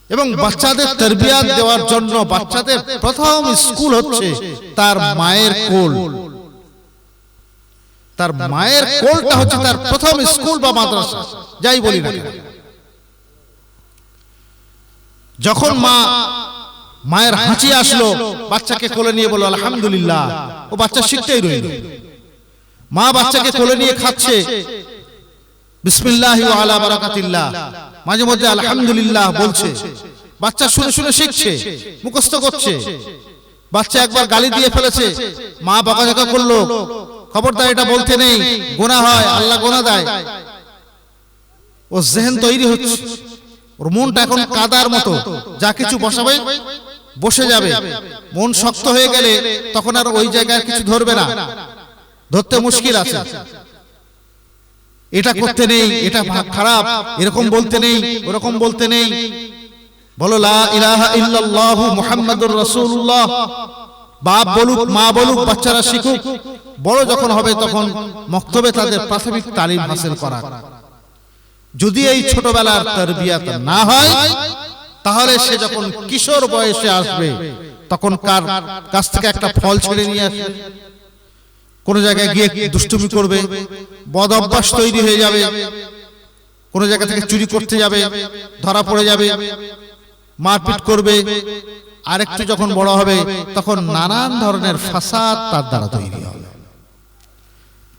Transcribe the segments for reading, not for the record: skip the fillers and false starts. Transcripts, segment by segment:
এবং বাচ্চাদের তরবিয়াত দেওয়ার জন্য বাচ্চাদের প্রথম স্কুল হচ্ছে তার মায়ের কোল। তার মায়ের কোলটা হচ্ছে তার প্রথম স্কুল বা মাদ্রাসা, যাই বলি না। যখন মায়ের হাঁচি আসলো, বাচ্চাকে কোলে নিয়ে বলল আলহামদুলিল্লাহ, ও বাচ্চা শিখতেই রইল। মা বাচ্চাকে কোলে নিয়ে খাচ্ছে, বিসমিল্লাহি ওয়া আলা বারাকাতিল্লাহ, মাঝে মধ্যে আলহামদুলিল্লাহ বলছে। বাচ্চা শুনে শুনে শিখছে, মুখস্থ করছে। বাচ্চা একবার গালি দিয়ে ফেলেছে, মা বকাঝকা করলো, খবরদার এটা বলতে নেই, গুনাহ হয়, আল্লাহ গুনাহ দেয়। ও জেহেন তৈরি হচ্ছে, ওর মনটা এখন কাদার মতো, যা কিছু বসাবে বসে যাবে। মন শক্ত হয়ে গেলে তখন আর ওই জায়গায় কিছু ধরবে না, ধরতে মুশকিল আছে। এটা করতে নেই, এটা খারাপ, এরকম বলতে নেই, ওরকম বলতে নেই। বলো লা ইলাহা ইল্লাল্লাহ মুহাম্মাদুর রাসূলুল্লাহ। বাপ বলুক, মা বলুক, বাচ্চারা শিখুক। বড় যখন হবে তখন মক্তবে তাদের প্রাথমিক তালিম হাসিল করা। যদি এই ছোটবেলার তারবিয়াত না হয়, তাহলে সে যখন কিশোর বয়সে আসবে তখন কার কাছ থেকে একটা ফল ছেড়ে নিয়ে আসবে, কোন জায়গায় গিয়ে দুষ্টুমি করবে, বদ অভ্যাস তৈরি হয়ে যাবে, কোন জায়গা থেকে চুরি করতে যাবে, ধরা পড়ে যাবে, মারপিট করবে। আরেকটু যখন বড় হবে তখন নানান ধরনের ফাসাদ তার দ্বারা তৈরি হবে।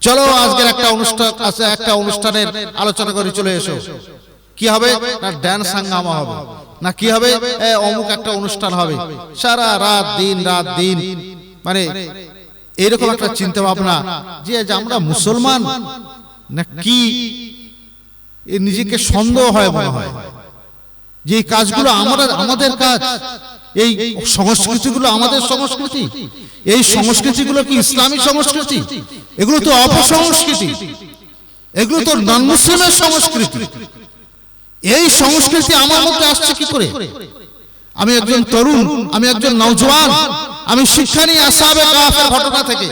চলো আজকের একটা অনুষ্ঠান আছে, একটা অনুষ্ঠানের আলোচনা করে চলে এসো। কি হবে না ড্যান্স হাঙ্গামা হবে, না কি হবে অমুক একটা অনুষ্ঠান হবে, সারা রাত দিন মানে এরকম একটা চিন্তা ভাবনা যে আমরা মুসলমান না কি, নিজেকে সন্দেহ হয়, মনে হয় যে এই কাজগুলো আমাদের কাজ, এই সংস্কৃতিগুলো আমাদের সংস্কৃতি, এই সংস্কৃতিগুলো কি ইসলামী সংস্কৃতি? এগুলো তো অপসংস্কৃতি, এগুলো তো নন মুসলিমের সংস্কৃতি। এই সংস্কৃতি আমার মধ্যে আসছে কি করে? আমি একজন তরুণ, আমি একজন নওজোয়ান, আমি শিক্ষা নিয়ে আসহাবে কাহফের ঘটনা থেকে।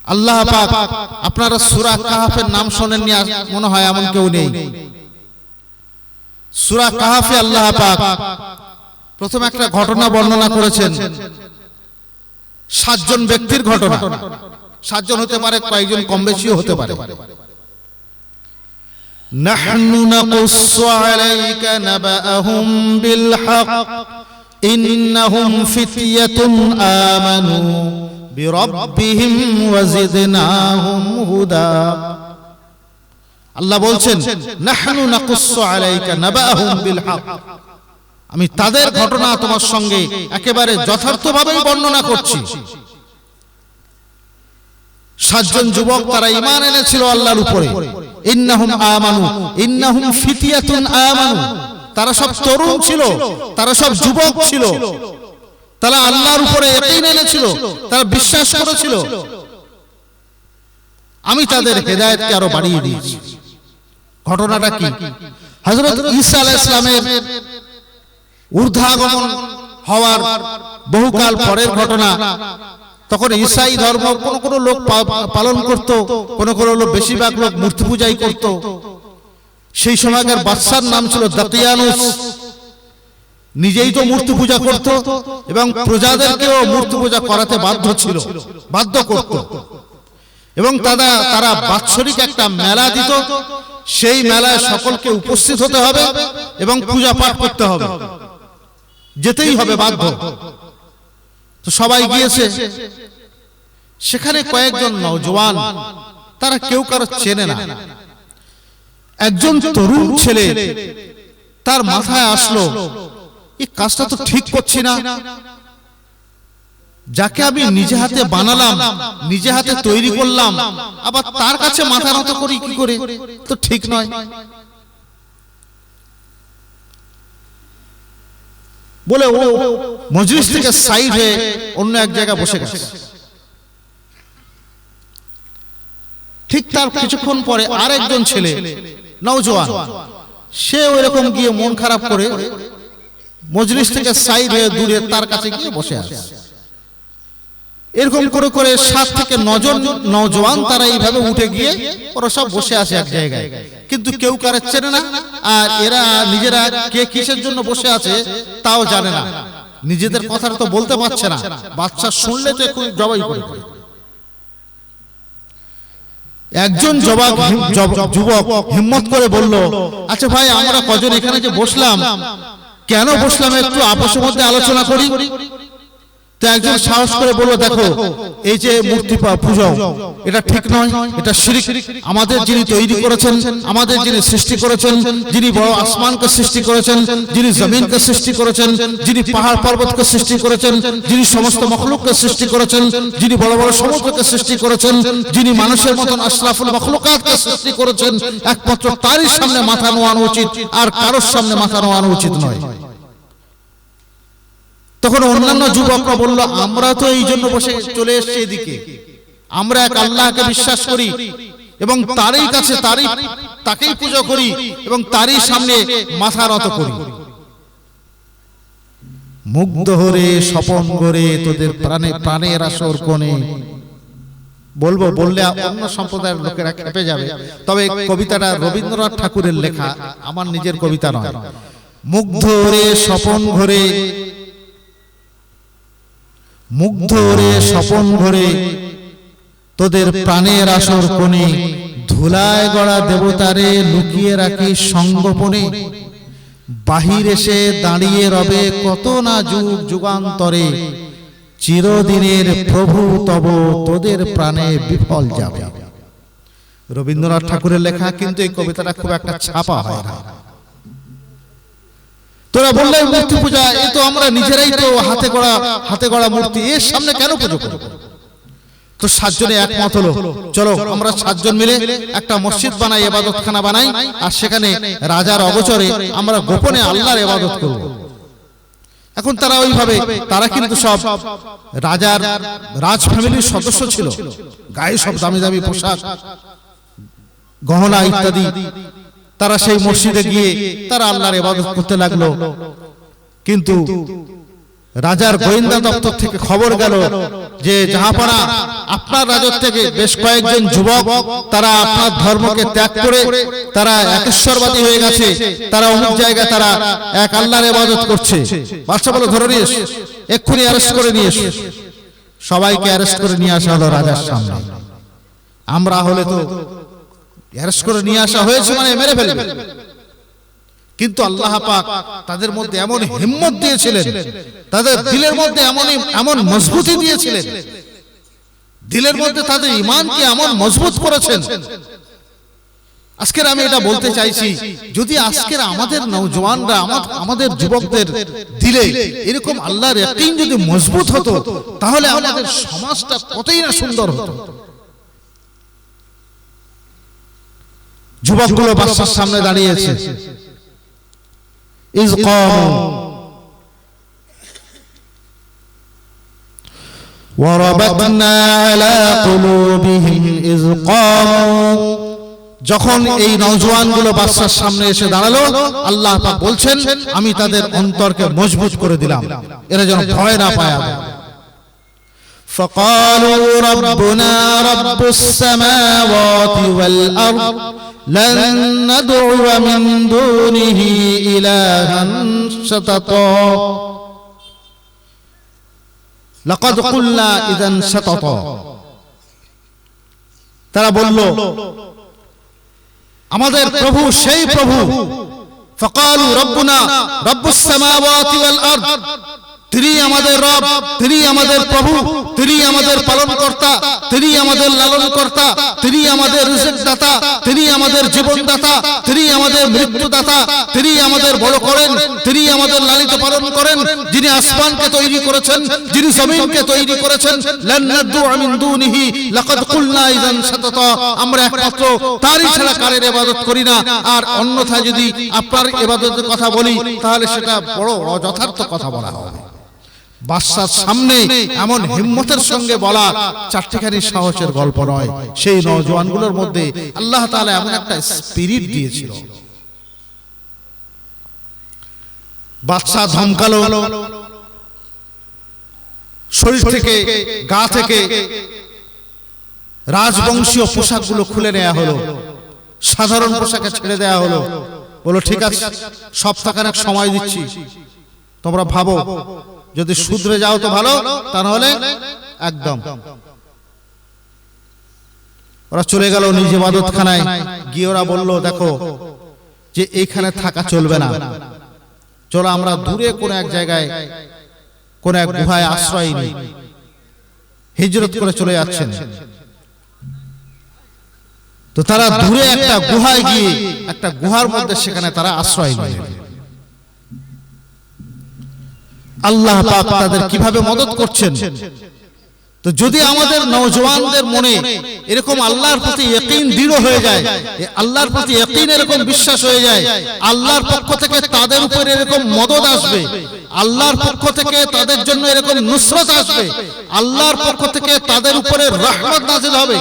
আল্লাহ পাক, আপনারা সূরা কাহফের নাম শোনেননি মনে হয়, এমন কেউ নেই। সূরা কাহফে আল্লাহ পাক প্রথম একটা ঘটনা বর্ণনা করেছেন, 7 জন ব্যক্তির ঘটনা। 7 জন হতে পারে, কয়েকজন কম বেশিও হতে পারে। নাহনু নাকুসসু আলাইকা নাবাআহুম বিল হক ইন্নাহুম ফিতয়াতুন আমানু বিরাব্বিহিম ওয়াজিদনাহুম হুদা। আল্লাহ বলছেন নাহনু নাকুসসু আলাইকা নাবাআহুম বিল হক, আমি তাদের ঘটনা তোমার সঙ্গে একেবারে যথার্থভাবেই বর্ণনা করছি। 7 জন যুবক, তারা ঈমান এনেছিল আল্লাহর উপরে। ইন্নাহুম আমানু, ইন্নাহুম ফিতয়াতুন আমানু, তারা সব তরুণ ছিল, তারা সব যুবক ছিল, তারা আল্লাহর উপরে ইয়াকিন এনেছিল, তারা বিশ্বাস করেছিল। আমি তাদের হেদায়েতকে আরো বাড়িয়ে দিয়েছি। ঘটনাটা কি? হযরত ঈসা আলাইহিস সালামের ঊর্ধ্বাগমন হওয়ার বহুকাল পরের ঘটনা। তখন ঈসাই ধর্ম কোন লোক পালন করত, কোন লোক, বেশিরভাগ লোক মূর্তি পূজাই করত। সেই সময়কার বাদশার নাম ছিল দাকিয়ানুস। নিজেই তো মূর্তি পূজা করত এবং প্রজাদেরকেও মূর্তি পূজা করাতে বাধ্য করত। এবং তারা বাৎসরিক একটা মেলা দিত, সেই মেলায় সকলকে উপস্থিত হতে হবে এবং পূজা পাঠ করতে হবে, যেতেই হবে বাধ্য। তো সবাই গিয়েছে। সেখানে কয়েকজন নওজোয়ান, তারা কেউ কারো চেনে না। একজন তরুণ ছেলে, তার মাথায় আসলো এই কাজটা তো ঠিক করছি না, যাকে আমি নিজে হাতে বানালাম, নিজে হাতে তৈরি করলাম, আবার তার কাছে মাথা নত করি কি করে, তো ঠিক নয়। বলে ও মজলিস থেকে সাইড হয়ে অন্য এক জায়গায় বসে গেছে। ঠিক তার কিছুক্ষণ পরে আরেকজন ছেলে নওজোয়ান, সে ওইরকম গিয়ে মন খারাপ করে মজলিস থেকে সাইড হয়ে দূরে তার কাছে গিয়ে বসে আছে। এরকম করে করে 7 থেকে 9 জন নওজওয়ান তারা এইভাবে উঠে গিয়ে ওরা সব বসে আছে এক জায়গায়, কিন্তু কেউ কারো চেনে না, আর এরা নিজেরা কে কিসের জন্য বসে আছে তাও জানে না, নিজেদের কথাটা তো বলতে পারছে না, বাচ্চা শুনলে তো খুব জবাই করে। একজন যুবক হিম্মত করে বলল, আচ্ছা ভাই, আমরা কজন এখানে যে বসলাম, কেন বসলাম একটু আপসের মধ্যে আলোচনা করি। তো একজন সাহস করে বলল, দেখো এই যে মূর্তি পূজা এটা ঠিক নয়, এটা শিরক। আমাদের যিনি তৈরি করেছেন, আমাদের যিনি সৃষ্টি করেছেন, যিনি বড় আসমানকে সৃষ্টি করেছেন, যিনি জমিনকে সৃষ্টি করেছেন, যিনি পাহাড় পর্বতকে সৃষ্টি করেছেন, যিনি সমস্ত মখলুককে সৃষ্টি করেছেন, যিনি বড় বড় সমুদ্রকে সৃষ্টি করেছেন, যিনি মানুষের মতন আশরাফুল মখলুকাতকে সৃষ্টি করেছেন, একমাত্র তারই সামনে মাথা নোয়ানো উচিত, আর কারোর সামনে মাথা নোয়ানো উচিত নয়। তখন অন্যান্য যুবকরা বলল, আমরা তো এই জন্য বসে চলে এসেছি এদিকে, আমরা এক আল্লাহকে বিশ্বাস করি এবং তারই কাছে তাকেই পূজা করি এবং তারই সামনে মাথা নত করি। মুগ্ধ হরে স্বপন গড়ে তোদের প্রাণের আসর কোণে। বললে অন্য সম্প্রদায়ের লোকেরা খেপে যাবে, তবে কবিতাটা রবীন্দ্রনাথ ঠাকুরের লেখা, আমার নিজের কবিতা নয়। মুগ্ধ হরে স্বপন ঘরে, মুগ্ধ রে স্বপন ঘরে তোদের প্রাণের আসর কোণে, ধুলায় গড়া দেবতারে লুকিয়ে রাখি সঙ্গোপনে, বাহির এসে দাঁড়িয়ে রবে কত না যুগ যুগান্তরে, চিরদিনের প্রভু তব তোদের প্রাণে বিফল যাবে। রবীন্দ্রনাথ ঠাকুরের লেখা, কিন্তু এই কবিতাটা খুব একটা ছাপা হয় না। তোরা বললে মূর্তি পূজা, এ তো আমরা নিজেরাই তো হাতে গড়া মূর্তি, এর সামনে কেন পুজো করব? তো 7 জনে একমত হলো, চলো আমরা 7 জন মিলে একটা মসজিদ বানাই, ইবাদতখানা বানাই, আর সেখানে রাজার অগোচরে আমরা গোপনে আল্লাহর ইবাদত করব। এখন তারা ওইভাবে, তারা কিন্তু সব রাজ ফ্যামিলির সদস্য ছিল, গায়ে সব দামি দামি পোশাক, গহনা ইত্যাদি। তারা সেই মসজিদে গিয়ে তারা আল্লাহর ইবাদত করতে লাগলো। কিন্তু রাজার গোয়েন্দা দপ্তর থেকে খবর গেল যে জাহাপানা, আপনার রাজত্ব থেকে বেশ কয়েকজন যুবক তারা আপনার ধর্মকে ত্যাগ করে তারা একেশ্বরবাদী হয়ে গেছে, তারা অমুক জায়গায় তারা এক আল্লাহর ইবাদত করছে। বাদশা বলে, ধরে নিয়ে এস, এক্ষুনি অ্যারেস্ট করে নিয়ে এস। সবাইকে অ্যারেস্ট করে নিয়ে আসা হলো রাজার সামনে। আমরা হলে তো অ্যারেস্ট করে নিয়ে আসা হয়েছে মানে মেরে ফেলবে, কিন্তু আল্লাহ পাক তাদের মধ্যে এমন হিম্মত দিয়েছিলেন, তাদের দিলের মধ্যে এমন মজবুতি দিয়েছিলেন, দিলের মধ্যে তাদের ঈমানকে এমন মজবুত করেছেন। আজকের আমি এটা বলতে চাইছি, যদি আজকের আমাদের নওজওয়ানরা, আমাদের যুবকদের দিলে এরকম আল্লাহর ইয়াকিন যদি মজবুত হতো, তাহলে আমাদের সমাজটা কতই না সুন্দর হতো। যুবকগুলো বাদশার সামনে দাঁড়িয়েছে। ইজ কামু ওয়া রাবাতনা আলা কুলুবিহিম ইজ কামু। যখন এই নওজওয়ানগুলো বাদশার সামনে এসে দাঁড়ালো, আল্লাহ পাক বলছেন, আমি তাদের অন্তরকে মজবুত করে দিলাম, এরা যেন ভয় না পায়। فقالوا ربنا رب السماوات والأرض لن ندعو من دونه إلها شططا لقد قلنا إذا شططا। তারা বলল, আমাদের প্রভু সেই প্রভু। فقالوا ربنا رب السماوات والأرض, তিনি আমাদের রব, তিনি আমাদের প্রভু, তিনি আমাদের পালনকর্তা, তিনি আমাদের লালনকর্তা, তিনি আমাদের রিজিক দাতা, তিনি আমাদের জীবন দাতা, তিনি আমাদের মৃত্যু দাতা, তিনি আমাদের বড় করেন, তিনি আমাদের লালিত পালন করেন, যিনি আসমানকে তৈরি করেছেন, যিনি জমিনকে তৈরি করেছেন। লান নাদউ মিন দুনিহি লাকাদ কুলনা ইযান শাতাতা, আমরা একমাত্র তারই ছাড়া কারের ইবাদত করি না। আর অন্যথায় যদি আপনার ইবাদতের কথা বলি, তাহলে সেটা বড় অযথার্থ কথা বলা হবে। বাদশার সামনে এমন হিম্মতের সঙ্গে বলা চারটিখানি সাহসের গল্প নয়। সেই নওজওয়ানগুলোর মধ্যে আল্লাহ তাআলা এমন একটা স্পিরিট দিয়েছিল। বাদশা ধমকালো, শরীর থেকে, গা থেকে রাজবংশীয় পোশাকগুলো খুলে নেওয়া হলো, সাধারণ পোশাকে ছেড়ে দেওয়া হলো। বলো ঠিক আছে, সপ্তাহখানেক সময় দিচ্ছি, তোমরা ভাবো, যদি শুধরে যাও তো ভালো, তা নাহলে একদম। ওরা চলে গেল নিজ ইবাদতখানায় গিয়ে। ওরা বলল, দেখো যে এইখানে থাকা চলবে না, চলো আমরা দূরে কোনো এক জায়গায়, কোন এক গুহায় আশ্রয় নিই। হিজরত করে চলে যাচ্ছেন। তো তারা দূরে একটা গুহায় গিয়ে, একটা গুহার মধ্যে সেখানে তারা আশ্রয় নিল। আল্লাহ পাক তাদের কিভাবে মদত করছেন। তো যদি আমাদের নওজওয়ানদের মনে এরকম আল্লাহর প্রতি ইয়াকিন দৃঢ় হয়ে যায়, আল্লাহর প্রতি ইয়াকিন এরকম বিশ্বাস হয়ে যায়, আল্লাহর পক্ষ থেকে তাদের উপর এরকম মদদ আসবে, আল্লাহর পক্ষ থেকে তাদের জন্য এরকম নুসরত আসবে, আল্লাহর পক্ষ থেকে তাদের উপরে রহমত নাযিল হবে,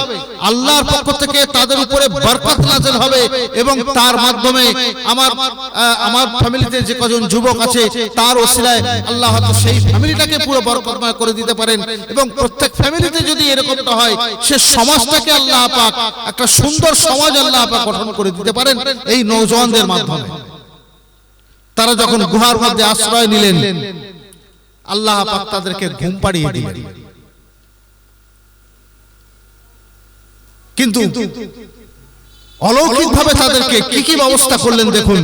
আল্লাহর পক্ষ থেকে তাদের উপরে বরকত নাযিল হবে, এবং তার মাধ্যমে আমার ফ্যামিলিতে যে কজন যুবক আছে তার ওসিলায় আল্লাহ হয়তো সেই ফ্যামিলিটাকে পুরো বরকতময় করে দিতে পারেন। এবং প্রত্যেক ফ্যামিলিতে যদি এরকমটা হয়, সে সমাজটাকে আল্লাহ পাক একটা সুন্দর সমাজ আল্লাহ পাক গঠন করে দিতে পারেন এই নওজওয়ানদের মাধ্যমে। তারা যখন গুহার মধ্যে আশ্রয় নিলেন, আল্লাহ পাক তাদেরকে ঘুম পাড়িয়ে দিলেন। কিন্তু অলৌকিকভাবে তাদেরকে কি কি ব্যবস্থা করলেন দেখুন।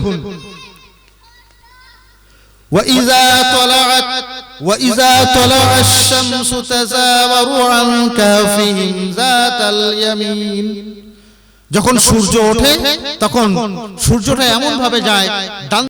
وَإِذَا طَلَعَ الشَّمْسُ تَزَاوَرُوا عَنْ كَهْفِهِمْ ذَاتَ الْيَمِينِ। যখন সূর্য ওঠে তখন সূর্যটা এমন ভাবে যায় ডান